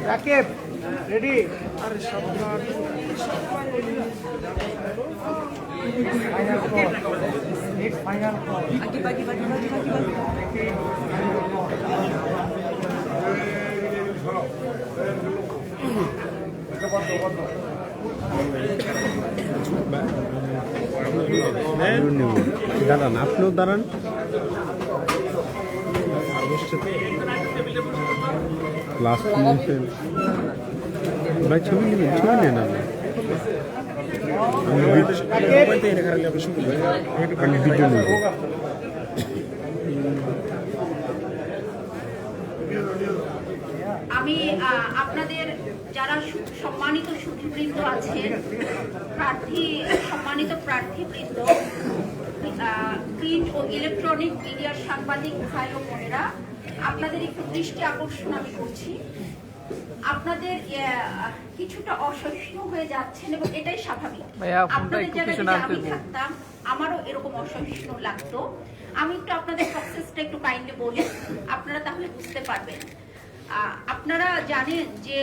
Rakib ready আরে final call next final call দাঁড়ান, আপনিও দাঁড়ান। লাস্ট মিনিটে ভাই ছবি নেবেন, ছবি নেন আপনি। আমি ভিডিও নেব। আমি আপনাদের যারা সম্মানিত সুধীবৃন্দ আছেন, সম্মানিত প্রার্থীবৃন্দ, প্রিন্ট ও ইলেকট্রনিক মিডিয়ার সাংবাদিক ভাই ও বোনেরা, আপনাদের একটু দৃষ্টি আকর্ষণ আমি করছি। আপনাদের কিছুটা অসহিষ্ণু হয়ে যাচ্ছেন এবং এটাই স্বাভাবিক। আপনাদের জায়গায় যদি আমি থাকতাম আমারও এরকম অসহিষ্ণু লাগতো। আমি একটু আপনাদের প্রসেসটা একটু কাইন্ডলি বলি, আপনারা তাহলে বুঝতে পারবেন। আপনারা জানেন যে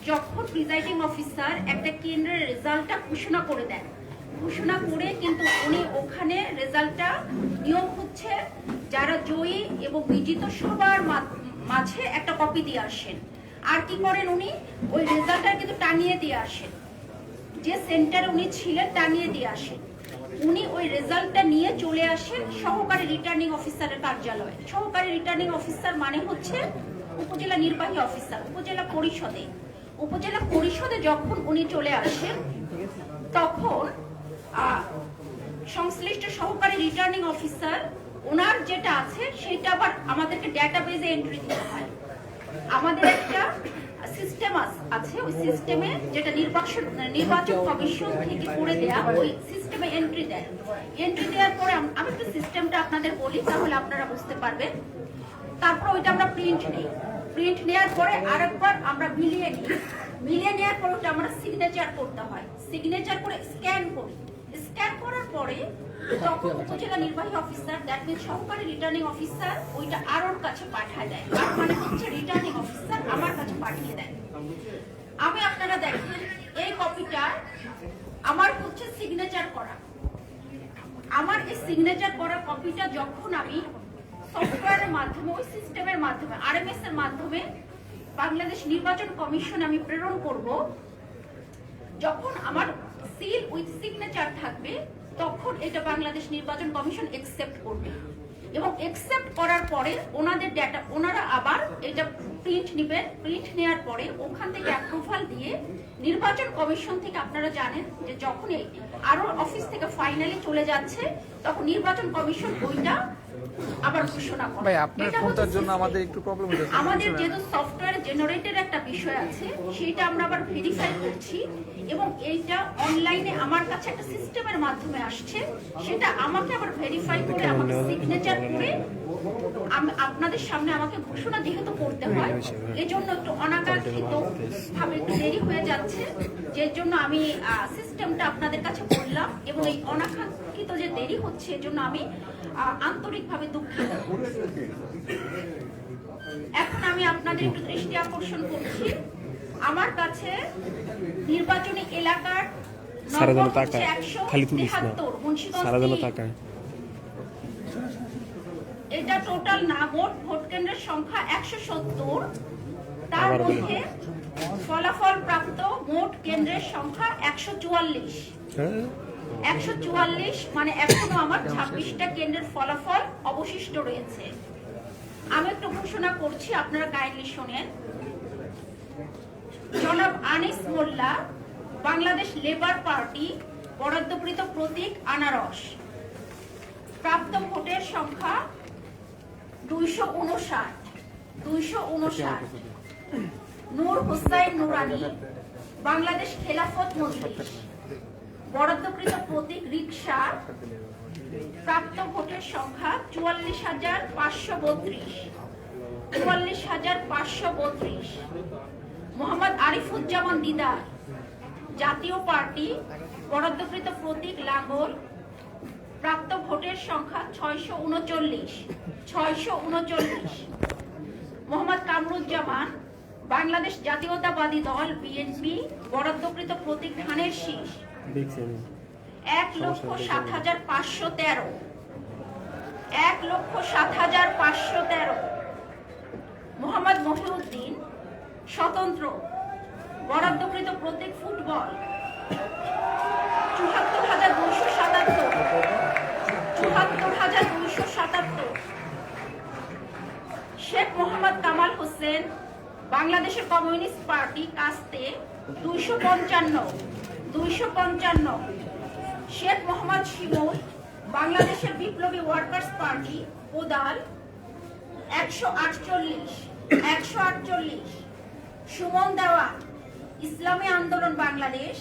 যখন প্রিজাইডিং অফিসার একটা কেন্দ্রের রেজাল্টটা ঘোষণা করে দেন, ঘোষণা করে কিন্তু উনি ওখানে রেজাল্টটা নিয়ম হচ্ছে যারা জয়ী এবং বিজিত সবার মাঝে একটা কপি দিয়ে আসেন। আর কি করেন, উনি ওই রেজাল্টটা কিন্তু টানিয়ে দিয়ে আসেন, যে সেন্টারে উনি ছিলেন টানিয়ে দিয়ে আসেন। উনি ওই রেজাল্টটা নিয়ে চলে আসেন সহকারী রিটার্নিং অফিসারের কার্যালয়ে। সহকারী রিটার্নিং অফিসার মানে হচ্ছে উপজেলা নির্বাহী অফিসার, উপজেলা পরিষদে যখন উনি চলে আসেন তখন সংশ্লিষ্ট সহকারী রিটার্নিং অফিসার ওনার যেটা আছে সেটা আবার আমাদেরকে ডেটাবেজে এন্ট্রি দিতে হয়। আমাদের একটা সিস্টেম আছে, ওই সিস্টেমে যেটা নির্বাচন কমিশন থেকে করে দেয়া, ওই সিস্টেমে এন্ট্রি দেয়। এন্ট্রি দেওয়ার পরে আমি একটু সিস্টেমটা আপনাদের বলি, তাহলে আপনারা বুঝতে পারবেন। তারপর ওইটা আমরা প্রিন্ট নিই, প্রিন্ট নেওয়ার পরে আরেকবার আমরা মিলিয়ে নিই, মিলিয়ে নেওয়ার পরে ওটা আমরা সিগনেচার করতে হয়, সিগনেচার করে স্ক্যান করি। স্ক্যান করার পরে তখন উপজেলা নির্বাহী অফিসার, দ্যাট মিন্স সহকারী রিটার্নিং অফিসার, ওইটা আরোর কাছে পাঠায় দেয়। আর মানে হচ্ছে রিটার্নিং অফিসার আমার কাছে পাঠিয়ে দেয়। আমি আপনারা দেখেন এই কপিটা আমার হচ্ছে সিগনেচার করা। আমার এই সিগনেচার করা কপিটা যখন আমি সফটওয়্যারের মাধ্যমে, ওই সিস্টেমের মাধ্যমে, আরএমএস এর মাধ্যমে বাংলাদেশ নির্বাচন কমিশন আমি প্রেরণ করব, যখন আমার সিল উইথ সিগনেচার থাকবে তখন এটা বাংলাদেশ নির্বাচন কমিশন একসেপ্ট করবে। এবং একসেপ্ট করার পরে ওনাদের ডেটা, ওনারা আবার এটা প্রিন্ট নেবেন। প্রিন্ট নেওয়ার পরে ওখান থেকে অ্যাপ্রুভাল দিয়ে নির্বাচন কমিশন থেকে, আপনারা জানেন যে যখন আরো অফিস থেকে ফাইনালি চলে যাচ্ছে তখন নির্বাচন কমিশন ওইটা আবার ঘোষণা করে। ভাই আপনার ফোনটার জন্য আমাদের একটু প্রবলেম হচ্ছে। আমাদের যেহেতু সফটওয়্যার জেনারেটেড একটা বিষয় আছে, সেটা আমরা আবার ভেরিফাই করছি এবং এইটা অনলাইনে আমার কাছে একটা সিস্টেমের মাধ্যমে আসছে, সেটা আমাকে আবার ভেরিফাই করে আমাকে সিগনেচার করে আপনাদের সামনে আমাকে ঘোষণা যেহেতু করতে হয়, এজন্য একটু অনাকাঙ্ক্ষিত ভাবে একটু দেরি হয়ে যাচ্ছে, যের জন্য আমি সিস্টেমটা আপনাদের কাছে বললাম। এবং এই অনাকাঙ্ক্ষিত যে দেরি হচ্ছে এজন্য আমি আন্তরিকভাবে দুঃখিত। এখন আমি আপনাদের একটু দৃষ্টি আকর্ষণ করছি, আমার কাছে নির্বাচনী এলাকার এটা টোটাল না, মোট ভোট কেন্দ্রের সংখ্যা 170। তার মধ্যে ফলাফল প্রাপ্ত মোট কেন্দ্রের সংখ্যা 144। 144 মানে এখনো আমার 26টা কেন্দ্রের ফলাফল অবশিষ্ট রয়েছে। আমি একটু ঘোষণা করছি, আপনারা কাইন্ডলি শোনেন। জনাব আনিস মোল্লা, বাংলাদেশ লেবার পার্টি, বরাদ্দকৃত প্রতীক আনারস, প্রাপ্ত ভোটের সংখ্যা 259। নূর হোসাইন নুরানি, বাংলাদেশ খেলাফত মজলিস, বরাদ্দকৃত প্রতীক রিকশা, প্রাপ্ত ভোটের সংখ্যা 44,532। মোহাম্মদ আরিফুজ্জামান দিদার, জাতীয় পার্টি, বরাদ্দকৃত প্রতীক লাঙ্গল, প্রাপ্ত ভোটের সংখ্যা 639। বাংলাদেশ জাতীয়তাবাদী দল বিএনপি বরাদ্দকৃত প্রতীক ধানের শীষ 1,07,513 1,07,513 মোহাম্মদ মহিউদ্দিন স্বতন্ত্র বরাদ্দকৃত প্রতীক ফুটবল ৭৪,277 শেখ মোহাম্মদ কামাল হোসেন বাংলাদেশের কমিউনিস্ট পার্টি কাস্তে 255 শেখ মোহাম্মদ শিমুল বাংলাদেশের বিপ্লবী ওয়ার্কার্স পার্টি কোদাল 148 সুমন দেওয়ান ইসলামী আন্দোলন বাংলাদেশ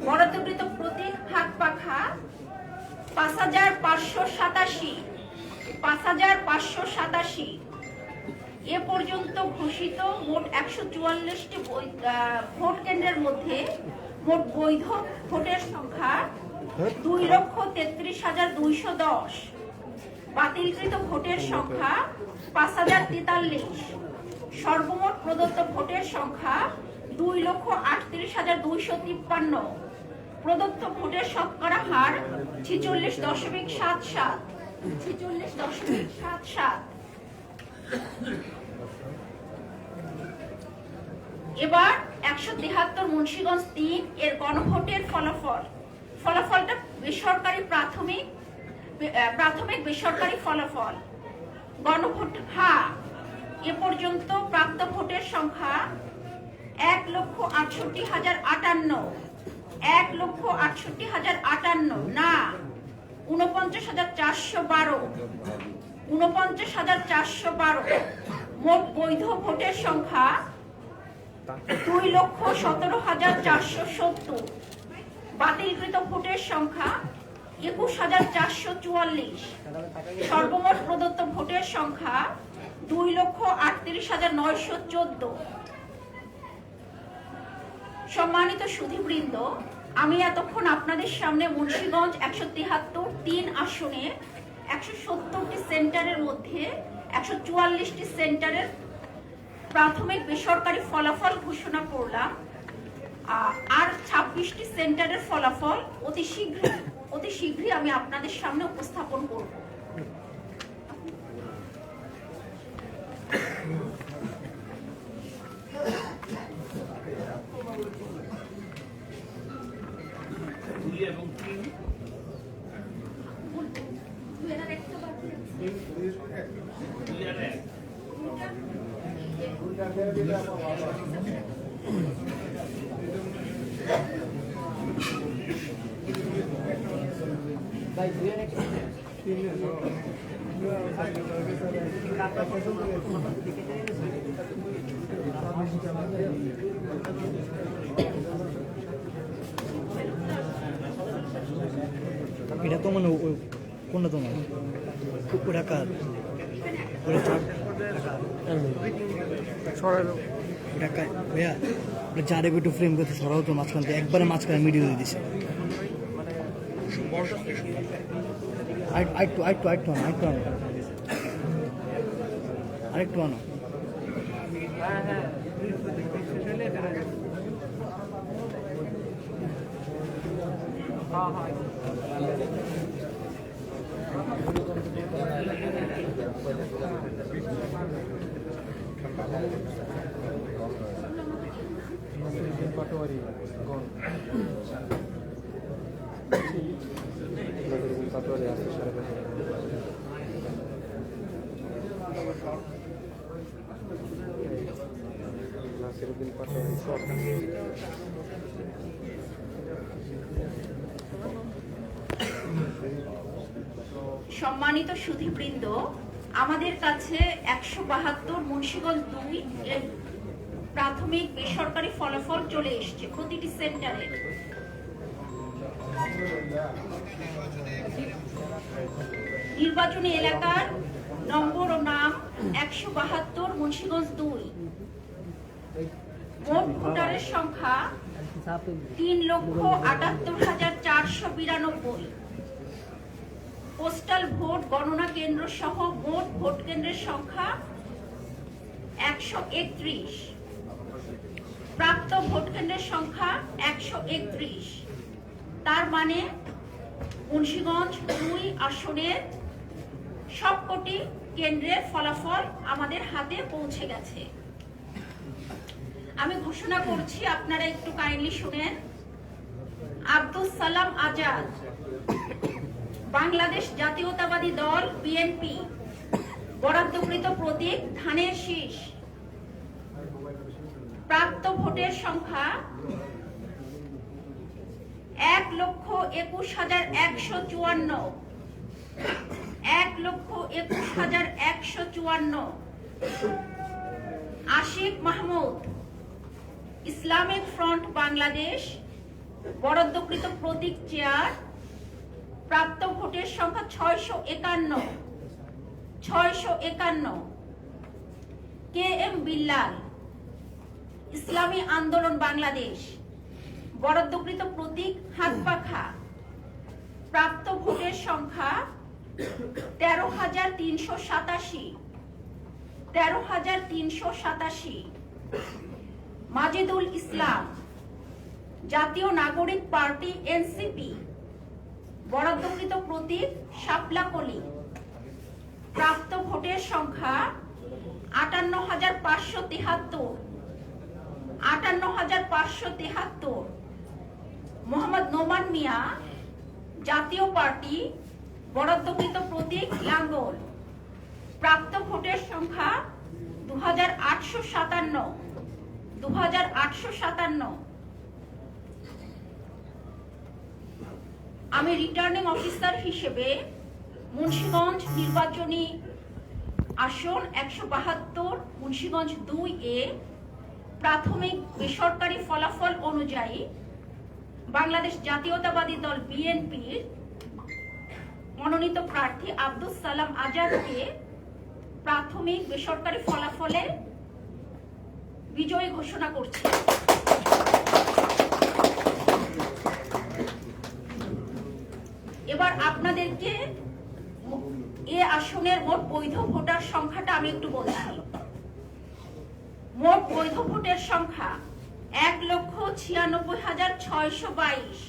বরাদ্দকৃত প্রতীক হাত পাখা 5,587 এ পর্যন্ত ঘোষিত মোট 144টি ভোট কেন্দ্রের মধ্যে মোট বৈধ ভোটের সংখ্যা 2,33,210, বাতিলকৃত ভোটের সংখ্যা 5,043, সর্বমোট প্রদত্ত ভোটের সংখ্যা 2,38,253, প্রদত্ত ভোটের শতকরা হার 46.77। এবার 173 মুন্সিগঞ্জ 3 এর গণভোটের ফলাফলটা প্রাথমিক বেসরকারি ফলাফল। গণভোট এ পর্যন্ত প্রাপ্ত ভোটের সংখ্যা 1,68,058, 1,68,058, না 49,412, মোট বৈধ ভোটের সংখ্যা 2,17,470, বাতিলকৃত ভোটের সংখ্যা 21,444, সর্বমোট প্রদত্ত ভোটের সংখ্যা 2,38,914। সম্মানিত সুধীবৃন্দ, আমি এতক্ষণ আপনাদের সামনে মুন্সিগঞ্জ 173 আসনে 170টি সেন্টারের মধ্যে 144টি সেন্টারের প্রাথমিক বেসরকারি ফলাফল ঘোষণা করলাম, আর 26টি সেন্টারের ফলাফল অতি শীঘ্রই আমি আপনাদের সামনে উপস্থাপন করব। এটা তো মানে কোনটা তোমার ওটা কার ওটা চার ওটা কার ভাইয়া ওটা চারে একটু ফ্রেম করতে সরাও তো মাঝখান থেকে একবারে মাঝখানে মিডিয়ে দিয়ে দিছে আরেকটু আনো সম্মানিত সুধীবৃন্দ, আমাদের কাছে 172 মুন্সিগঞ্জ 2 এর প্রাথমিক বেসরকারি ফলাফল চলে এসেছে প্রতিটি সেন্টারে। নির্বাচনী এলাকার নম্বর ও নাম 172 মুন্সিগঞ্জ 2, মোট ভোটারের সংখ্যা 3,78,492, পোস্টাল ভোট গণনা কেন্দ্র সহ মোট ভোট কেন্দ্রের সংখ্যা 131, প্রাপ্ত ভোট কেন্দ্রের সংখ্যা 131। তার মানে মুন্সিগঞ্জ 2 আসনের সবকটি কেন্দ্রের ফলাফল আমাদের হাতে পৌঁছে গেছে। আমি ঘোষণা করছি, আপনারা একটু কাইন্ডলি শুনেন। আব্দুস সালাম আজাদ, বাংলাদেশ জাতীয়তাবাদী দল বিএনপি, বরাদ্দকৃত প্রতীক ধানের শীষ। প্রাপ্ত ভোটের সংখ্যা 1,21,154। 1,21,154। আশিক মাহমুদ, ইসলামিক ফ্রন্ট বাংলাদেশ, বরাদ্দকৃত প্রতীক চেয়ার। প্রাপ্ত ভোটের সংখ্যা 651। 651। কে এম বিল্লাল, ইসলামী আন্দোলন বাংলাদেশ, বরাদ্দকৃত প্রতীক হাতপাখা। প্রাপ্ত ভোটের সংখ্যা 13,387। 13,387। মাজিদুল ইসলাম, জাতীয় নাগরিক পার্টি এনসিপি, বরাদ্দকৃত প্রতীক শাপলাকলি। প্রাপ্ত ভোটের সংখ্যা 58,573। 58,573। মোহাম্মদ নোমান মিয়া, জাতীয় পার্টি, বরাদ্দকৃত প্রতীক লাঙ্গল। প্রাপ্ত ভোটের সংখ্যা 2,857। 2,857। আমি রিটার্নিং অফিসার হিসেবে মুন্সিগঞ্জ নির্বাচনী আসন 172, মুন্সিগঞ্জ 2A প্রাথমিক বেসরকারি ফলাফল অনুযায়ী বাংলাদেশ জাতীয়তাবাদী দল বিএনপির মনোনীত প্রার্থী আব্দুস সালাম আজাদকে প্রাথমিক বেসরকারি ফলাফলে বিজয়ী ঘোষণা করছি। এবার আপনাদেরকে এ আসনের মোট বৈধ ভোটার সংখ্যাটা আমি একটু বলছি। মোট বৈধ ভোটের সংখ্যা 1,96,622।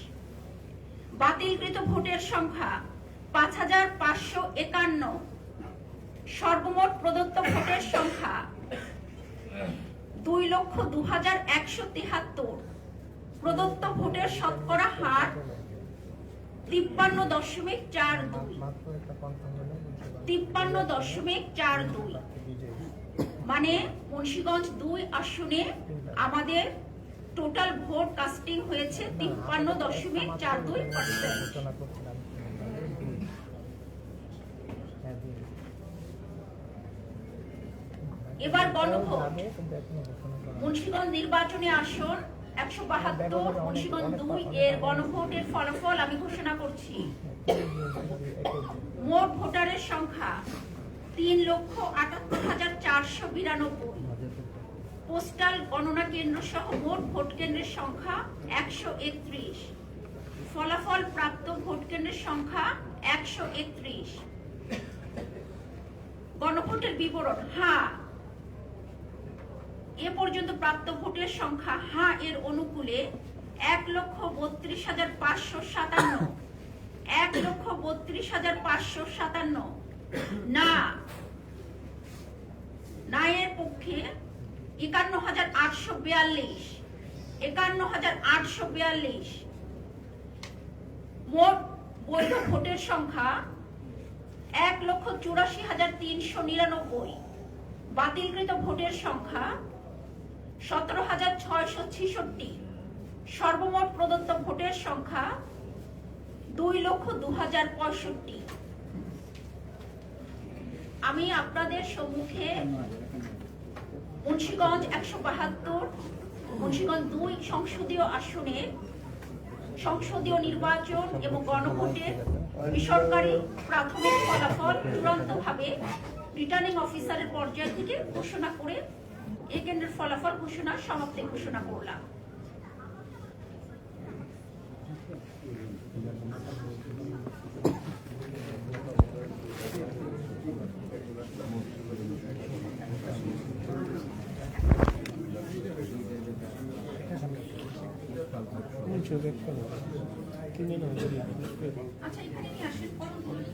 বাতিলকৃত ভোটের সংখ্যা 5,551। সর্বমোট প্রদত্ত ভোটের সংখ্যা 2,02,173। প্রদত্ত ভোটের শতকরা হার 53.42। 53.42। মানে মুন্সিগঞ্জ 2 আসনে আমাদের টোটাল ভোট কাস্টিং হয়েছে 53.42%। এবার গণভোট। মুন্সিগঞ্জ নির্বাচনী আসন 172, মুন্সিগঞ্জ 2 এর গণভোটের ফলাফল আমি ঘোষণা করছি। মোট ভোটারের সংখ্যা 3,78,492। পোস্টাল গণনা কেন্দ্র সহ মোট ভোট কেন্দ্রের সংখ্যা 131। ফলাফল প্রাপ্ত ভোট কেন্দ্রের সংখ্যা 131। গণভোটের বিবরণ। হ্যাঁ, এ পর্যন্ত প্রাপ্ত ভোটের সংখ্যা হ্যাঁ এর অনুকূলে 1,32,557। 1,32,557। না এর পক্ষে 51,842। 51,842। মোট বৈধ ভোটের সংখ্যা 1,84,399। বাতিলকৃত ভোটের সংখ্যা 17,666। সর্বমোট প্রদত্ত ভোটের সংখ্যা 2,02,065। আমি আপনাদের সম্মুখে মুন্সিগঞ্জ 172, মুন্সিগঞ্জ 2 সংসদীয় আসনে সংসদীয় নির্বাচন এবং গণভোটের বেসরকারি প্রাথমিক ফলাফল চূড়ান্তভাবে রিটার্নিং অফিসারের পর্যায় থেকে ঘোষণা করে এই কেন্দ্রের ফলাফল ঘোষণা সমাপ্তি ঘোষণা করলাম। আচ্ছা এখানে নিয়ে আসেন ফর্ম করুন।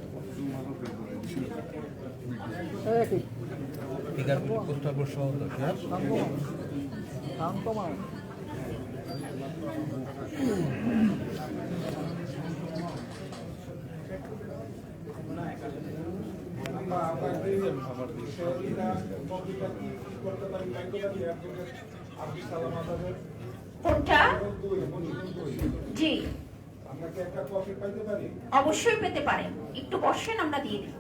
কোনটা? জি অবশ্যই পেতে পারেন, একটু বসেন আমরা দিয়ে দিই।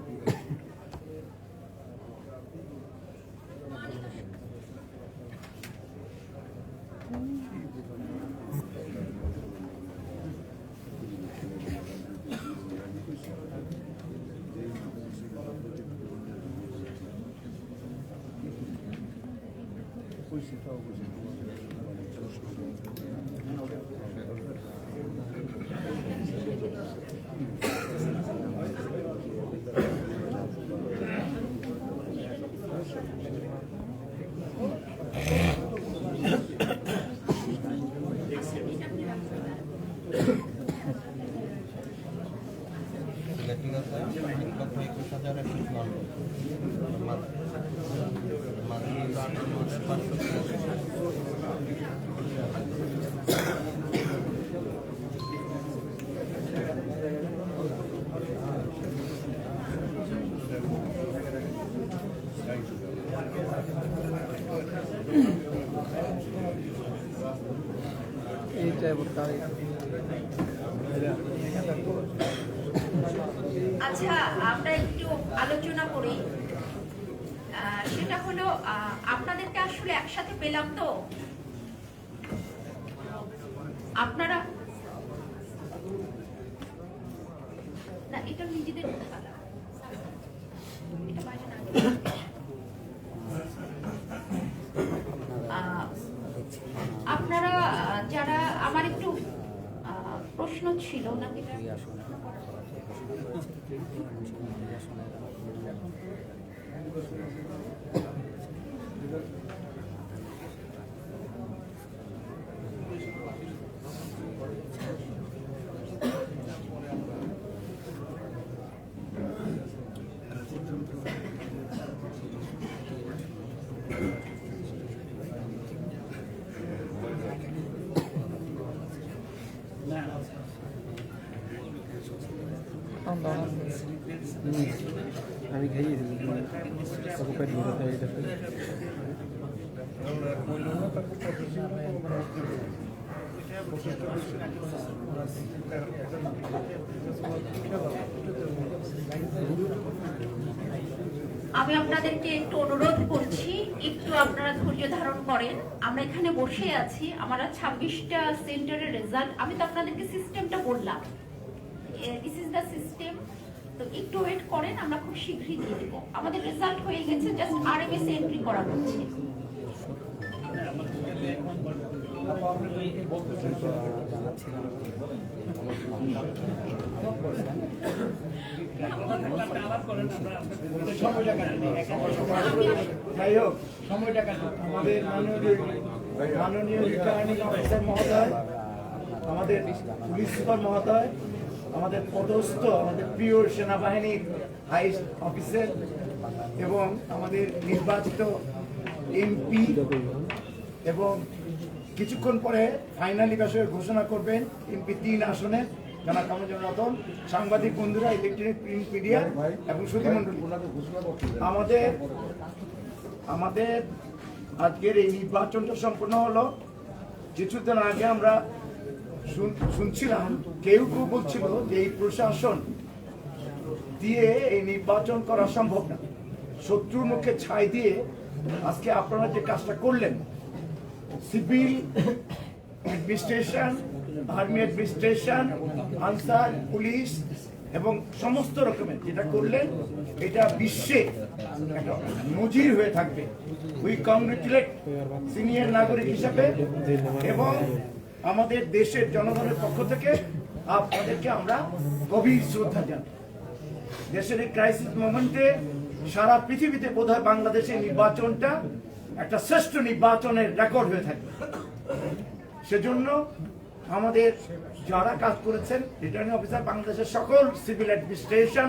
আচ্ছা আমরা একটু আলোচনা করি। সেটা হলো আপনাদেরকে আসলে একসাথে পেলাম তো, আপনারা না এটা নিজেদের মধ্যে কালার, এটা বাইরে না। আপনারা যারা আমার একটু প্রশ্ন ছিল নাকি আমি খাইয়ে দিই পেট ভরা এটা আমি আপনাদেরকে একটু অনুরোধ করছি, একটু আপনারা ধৈর্য ধারণ করেন। আমরা এখানে বসে আছি, আমরা 26টা সেন্টারের রেজাল্ট, আমি তো আপনাদেরকে সিস্টেমটা বললাম, দিস ইজ দ্য সিস্টেম। তো একটু ওয়েট করেন, আমরা খুব শীঘ্রই দিয়ে দেবো। আমাদের রেজাল্ট হয়ে গেছে, জাস্ট আরএমএস এন্ট্রি করা হচ্ছে। যাই হোক সময়টা কেন আমাদের মাননীয় রিটার্নিং অফিসার মহোদয়, আমাদের পুলিশ সুপার মহোদয়, আমাদের পদস্থ আমাদের প্রিয় সেনাবাহিনীর হাই অফিসার এবং আমাদের নির্বাচিত এমপি, এবং কিছুক্ষণ পরে ফাইনালি বিষয়ে ঘোষণা করবেন এমপি 3 আসনে জনাব কামরুজ্জামান রতন, সাংবাদিক বন্ধুরা, ইলেকট্রনিক প্রিন্ট মিডিয়া এবং সুধীমণ্ডলী, আমাদের আজকের এই নির্বাচনটা সম্পন্ন হলো। কিছুদিন আগে আমরা শুনছিলাম কেউ বলছিল যে এই প্রশাসন দিয়ে এই নির্বাচন করা সম্ভব না, শত্রুর মুখে ছাই দিয়ে আজকে আপনারা যে কাজটা করলেন, civil administration, army administration, answer, police এবং সমস্ত রকমের যেটা করলেন, এটা বিশ্বে একটা নজির হয়ে থাকবে। উই কংগ্রেচুলেট সিনিয়র নাগরিক হিসাবে এবং আমাদের দেশের জনগণের পক্ষ থেকে আপনাদেরকে আমরা গভীর শ্রদ্ধা জানাই। দেশের এই ক্রাইসিস মোমেন্টে সারা পৃথিবীতে বোধহয় বাংলাদেশের নির্বাচনটা একটা শ্রেষ্ঠ নির্বাচনের রেকর্ড হয়ে থাকবে। সেজন্য আমাদের যারা কাজ করেছেন, রিটার্নিং অফিসার, বাংলাদেশের সকল সিভিল অ্যাডমিনিস্ট্রেশন,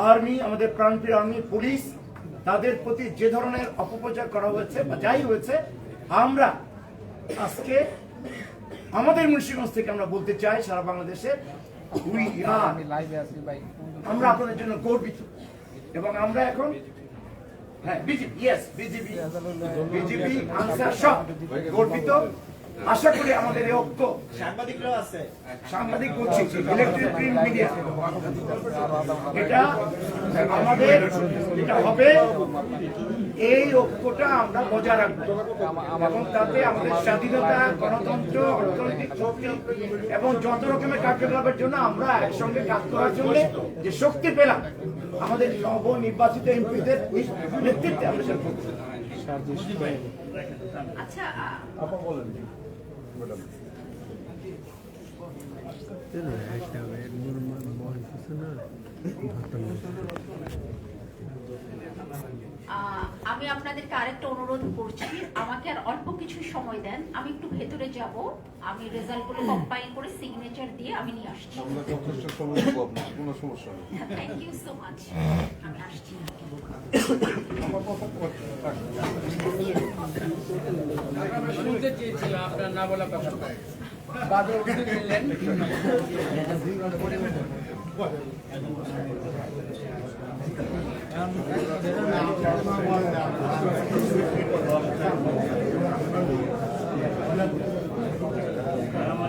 আর্মি, আমাদের প্রাণপ্রিয় আর্মি, পুলিশ, তাদের প্রতি যে ধরনের অপপ্রচার করা হয়েছে বা যাই হয়েছে, আমরা আজকে আমাদের মুন্সিগঞ্জ থেকে আমরা বলতে চাই সারা বাংলাদেশে আমি লাইভে আছি ভাই। আমরা আপনাদের জন্য গর্বিত এবং আমরা এখন বিজেপি আনসার সব গর্বিত। আশা করি আমাদের এই ঐক্য, সাংবাদিক বলছি, ইলেকট্রিক প্রিন্ট মিডিয়া, এটা আমাদের এটা হবে, এই ঐক্যটা আমরা বজায় রাখবো এবং তাতে আমাদের স্বাধীনতা, গণতন্ত্র, অর্থনৈতিক শক্তি এবং যত রকমের কার্যকলাপের জন্য আমরা একসঙ্গে কাজ করার জন্য যে শক্তি পেলাম আমাদের নবনির্বাচিত এমপিদের নেতৃত্বে আমরা সেটা করব। আচ্ছা একটা বয়স আছে না আমি আপনাদেরকে আরেকটা অনুরোধ করছি, আমাকে আর অল্প কিছু সময় দেন, আমি একটু ভেতরে যাব, আমি রেজাল্টগুলো কম্পাইল করে সিগনেচার দিয়ে আমি নিয়ে আসছি। কোনো সমস্যা নেই। থ্যাংক ইউ সো মাচ, আমি আসছি। আপনার না বলা কথা বাদে নিলেন আমার